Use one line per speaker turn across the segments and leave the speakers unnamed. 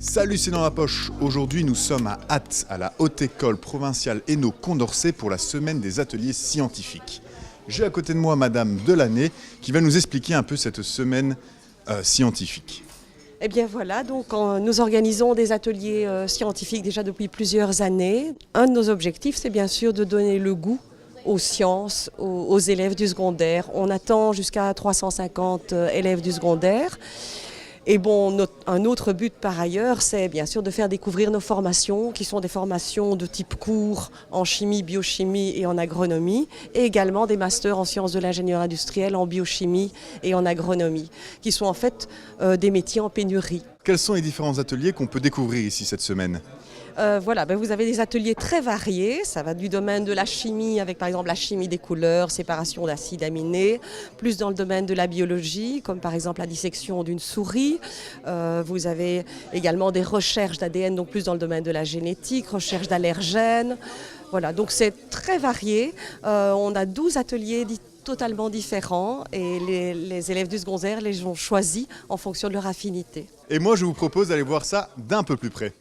Salut, c'est dans la poche. Aujourd'hui, nous sommes à Ath, à la Haute École provinciale Hainaut Condorcet pour la semaine des ateliers scientifiques. J'ai à côté de moi Madame Delaney qui va nous expliquer un peu cette semaine scientifique.
Eh bien voilà, donc nous organisons des ateliers scientifiques déjà depuis plusieurs années. Un de nos objectifs, c'est bien sûr de donner le goût aux sciences, aux élèves du secondaire. On attend jusqu'à 350 élèves du secondaire. Et bon, un autre but par ailleurs, c'est bien sûr de faire découvrir nos formations, qui sont des formations de type cours en chimie, biochimie et en agronomie, et également des masters en sciences de l'ingénieur industriel, en biochimie et en agronomie, qui sont en fait des métiers en pénurie.
Quels sont les différents ateliers qu'on peut découvrir ici cette semaine ?
Vous avez des ateliers très variés, ça va du domaine de la chimie avec par exemple la chimie des couleurs, séparation d'acides aminés, plus dans le domaine de la biologie comme par exemple la dissection d'une souris. Vous avez également des recherches d'ADN, donc plus dans le domaine de la génétique, recherche d'allergènes. Voilà, donc c'est très varié. On a 12 ateliers totalement différents et les élèves du secondaire les ont choisis en fonction de leur affinité.
Et moi je vous propose d'aller voir ça d'un peu plus près.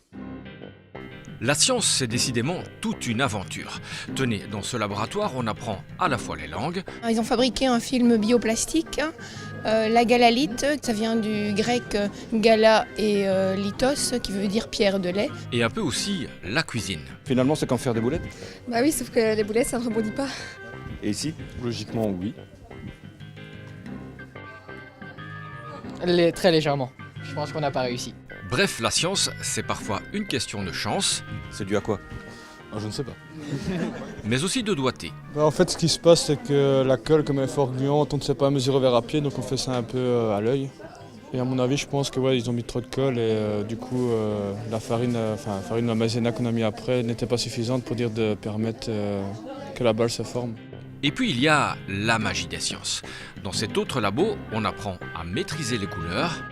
La science, c'est décidément toute une aventure. Tenez, dans ce laboratoire, on apprend à la fois les langues.
Ils ont fabriqué un film bioplastique, la galalite, ça vient du grec gala et lithos, qui veut dire pierre de lait.
Et un peu aussi la cuisine.
Finalement, c'est comme faire des boulettes.
Bah oui, sauf que les boulettes, ça ne rebondit pas.
Et ici, logiquement, oui.
Très légèrement. Je pense qu'on n'a pas réussi.
Bref, la science, c'est parfois une question de chance,
C'est dû à quoi?
Je ne sais pas.
mais aussi de doigté.
En fait, ce qui se passe, c'est que la colle, comme elle est fort gluante, on ne sait pas mesurer vers à pied, donc on fait ça un peu à l'œil. Et à mon avis, je pense que ils ont mis trop de colle et du coup, la farine de maïzena qu'on a mis après n'était pas suffisante pour de permettre que la balle se forme.
Et puis il y a la magie des sciences. Dans cet autre labo, on apprend à maîtriser les couleurs.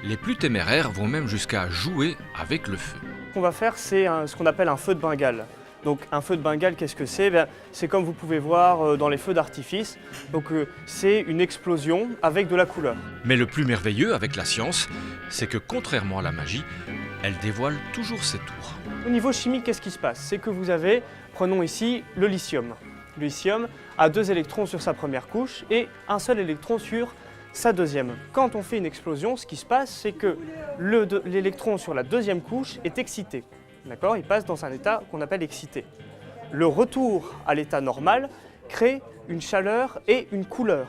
Les plus téméraires vont même jusqu'à jouer avec le feu.
Ce qu'on va faire, c'est ce qu'on appelle un feu de Bengale. Donc un feu de Bengale, qu'est-ce que c'est? C'est comme vous pouvez voir dans les feux d'artifice. Donc c'est une explosion avec de la couleur.
Mais le plus merveilleux avec la science, c'est que contrairement à la magie, elle dévoile toujours ses tours.
Au niveau chimique, qu'est-ce qui se passe? C'est que vous avez, prenons ici, le lithium. Le lithium a 2 électrons sur sa première couche et un seul électron sur sa deuxième. Quand on fait une explosion, ce qui se passe, c'est que l'électron sur la deuxième couche est excité. D'accord? Il passe dans un état qu'on appelle excité. Le retour à l'état normal crée une chaleur et une couleur.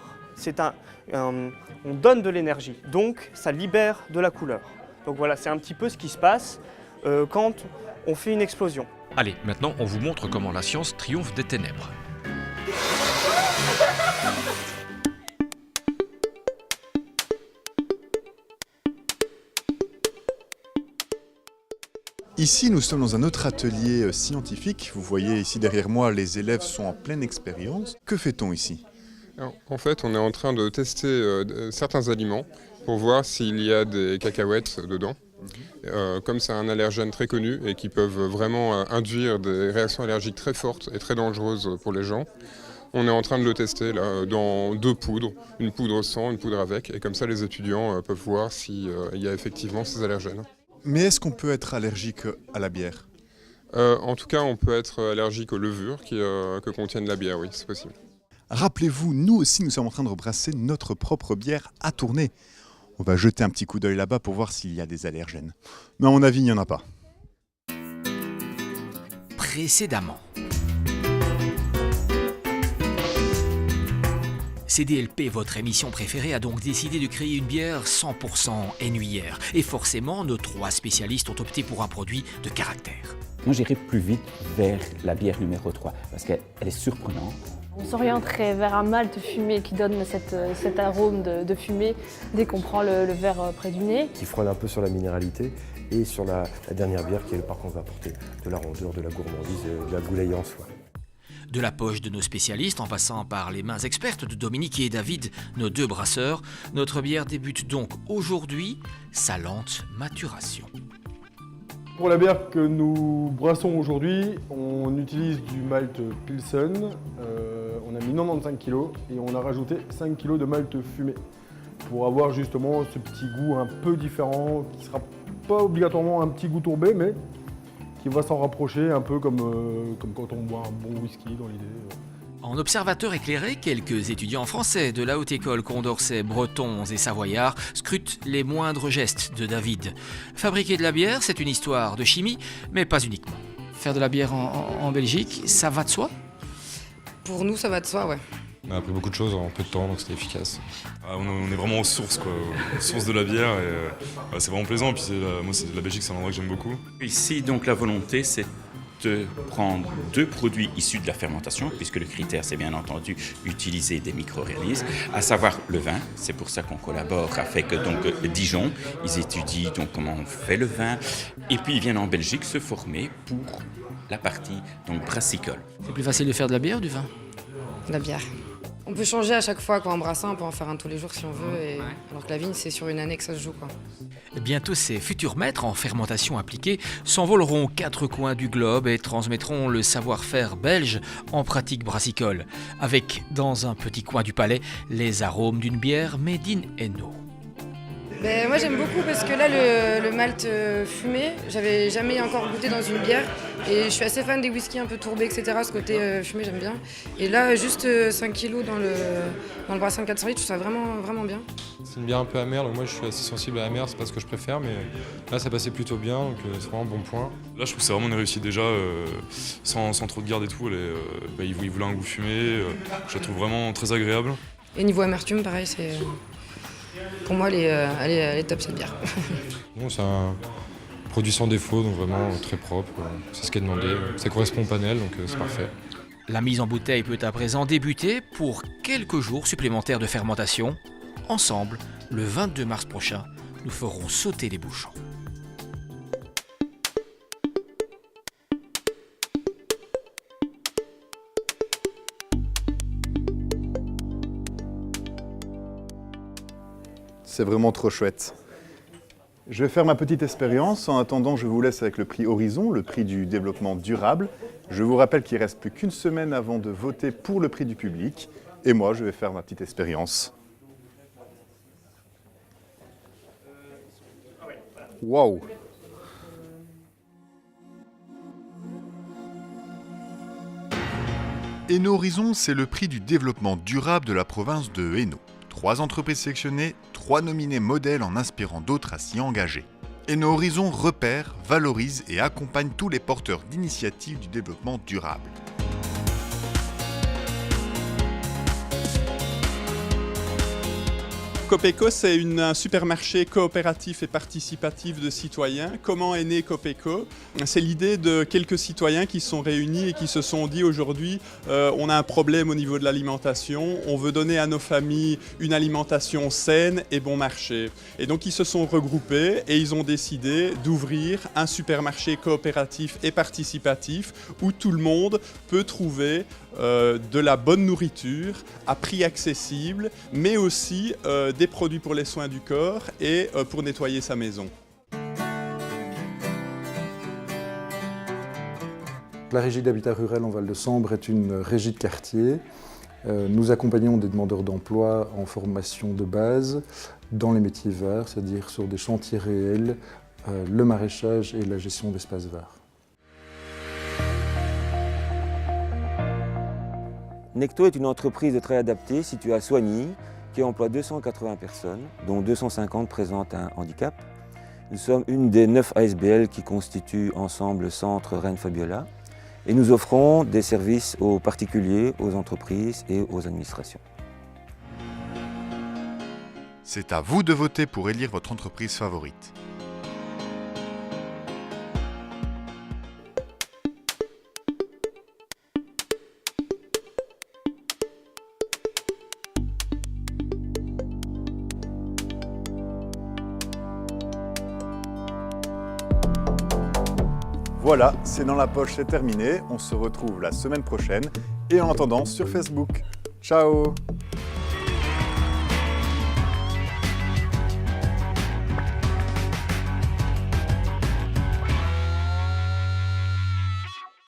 On donne de l'énergie, donc ça libère de la couleur. Donc voilà, c'est un petit peu ce qui se passe quand on fait une explosion.
Allez, maintenant on vous montre comment la science triomphe des ténèbres.
Ici, nous sommes dans un autre atelier scientifique. Vous voyez ici derrière moi, les élèves sont en pleine expérience. Que fait-on ici ?
Alors, en fait, on est en train de tester certains aliments pour voir s'il y a des cacahuètes dedans. Comme c'est un allergène très connu et qui peuvent vraiment induire des réactions allergiques très fortes et très dangereuses pour les gens, on est en train de le tester là, dans 2 poudres, une poudre sans, une poudre avec, et comme ça les étudiants peuvent voir s'il y a effectivement ces allergènes.
Mais est-ce qu'on peut être allergique à la bière ?
En tout cas, on peut être allergique aux levures que contiennent la bière, oui, c'est possible.
Rappelez-vous, nous aussi, nous sommes en train de rebrasser notre propre bière à tourner. On va jeter un petit coup d'œil là-bas pour voir s'il y a des allergènes. Mais à mon avis, il n'y en a pas.
Précédemment. CDLP, votre émission préférée, a donc décidé de créer une bière 100% ennuyère. Et forcément, nos 3 spécialistes ont opté pour un produit de caractère.
Moi, j'irai plus vite vers la bière numéro 3, parce qu'elle est surprenante.
On s'orienterait vers un malt fumé qui donne cet arôme de fumée dès qu'on prend le verre près du nez.
Qui frôle un peu sur la minéralité et sur la dernière bière qui, elle, par contre, va apporter de la rondeur, de la gourmandise, de la goulayance.
De la poche de nos spécialistes, en passant par les mains expertes de Dominique et David, nos 2 brasseurs, notre bière débute donc aujourd'hui sa lente maturation.
Pour la bière que nous brassons aujourd'hui, on utilise du malt Pilsen. On a mis 95 kg et on a rajouté 5 kg de malt fumé pour avoir justement ce petit goût un peu différent qui sera
pas obligatoirement un petit goût tourbé, mais qui va s'en rapprocher un peu comme quand on boit un bon whisky dans l'idée.
En observateur éclairé, quelques étudiants français de la Haute École Condorcet, Bretons et Savoyards scrutent les moindres gestes de David. Fabriquer de la bière, c'est une histoire de chimie, mais pas uniquement.
Faire de la bière en Belgique, ça va de soi?
Pour nous, ça va de soi, ouais.
On a appris beaucoup de choses en peu de temps, donc c'était efficace. On est vraiment aux sources, quoi, aux sources de la bière, et c'est vraiment plaisant. Et puis moi, la Belgique, c'est un endroit que j'aime beaucoup.
Ici, donc, la volonté, c'est de prendre 2 produits issus de la fermentation, puisque le critère, c'est bien entendu utiliser des micro-organismes, à savoir le vin. C'est pour ça qu'on collabore avec Dijon. Ils étudient donc comment on fait le vin, et puis ils viennent en Belgique se former pour la partie donc brassicole.
C'est plus facile de faire de la bière ou du vin?
De la bière. On peut changer à chaque fois, quoi. En brassant, on peut en faire un tous les jours si on veut, alors que la vigne, c'est sur une année que ça se joue, quoi.
Bientôt, ces futurs maîtres en fermentation appliquée s'envoleront aux 4 coins du globe et transmettront le savoir-faire belge en pratique brassicole, avec, dans un petit coin du palais, les arômes d'une bière made in Hainaut.
Moi j'aime beaucoup parce que là le malt fumé, j'avais jamais encore goûté dans une bière et je suis assez fan des whiskies un peu tourbés, etc. Ce côté fumé j'aime bien. Et là juste 5 kilos dans le brassin de 400 litres, je trouve ça vraiment bien.
C'est une bière un peu amère, donc moi je suis assez sensible à la mer, c'est pas ce que je préfère, mais là ça passait plutôt bien, donc c'est vraiment un bon point. Là je trouve que c'est vraiment une réussite déjà, sans trop de garde et tout, il voulait un goût fumé, je la trouve vraiment très agréable.
Et niveau amertume pareil, pour moi, elle est top cette bière.
Bon, c'est un produit sans défaut, donc vraiment très propre. C'est ce qui est demandé. Ça correspond au panel, donc c'est parfait.
La mise en bouteille peut à présent débuter pour quelques jours supplémentaires de fermentation. Ensemble, le 22 mars prochain, nous ferons sauter les bouchons.
C'est vraiment trop chouette. Je vais faire ma petite expérience. En attendant, je vous laisse avec le prix Horizon, le prix du développement durable. Je vous rappelle qu'il ne reste plus qu'une semaine avant de voter pour le prix du public. Et moi, je vais faire ma petite expérience. Waouh! Hainaut Horizon, c'est le prix du développement durable de la province de Hainaut. 3 entreprises sélectionnées, 3 nominés modèles en inspirant d'autres à s'y engager. Hainaut Horizon repère, valorise et accompagne tous les porteurs d'initiatives du développement durable.
Copeco, c'est un supermarché coopératif et participatif de citoyens. Comment est né Copeco? C'est l'idée de quelques citoyens qui se sont réunis et qui se sont dit aujourd'hui, on a un problème au niveau de l'alimentation, on veut donner à nos familles une alimentation saine et bon marché. Et donc ils se sont regroupés et ils ont décidé d'ouvrir un supermarché coopératif et participatif où tout le monde peut trouver de la bonne nourriture à prix accessible, mais aussi des produits pour les soins du corps et pour nettoyer sa maison.
La régie d'habitat rural en Val-de-Sambre est une régie de quartier. Nous accompagnons des demandeurs d'emploi en formation de base dans les métiers verts, c'est-à-dire sur des chantiers réels, le maraîchage et la gestion d'espaces verts.
Necto est une entreprise de travail adapté située à Soigny qui emploie 280 personnes, dont 250 présentent un handicap. Nous sommes une des 9 ASBL qui constituent ensemble le centre Reine Fabiola et nous offrons des services aux particuliers, aux entreprises et aux administrations.
C'est à vous de voter pour élire votre entreprise favorite. Voilà, c'est dans la poche, c'est terminé. On se retrouve la semaine prochaine et en attendant sur Facebook. Ciao!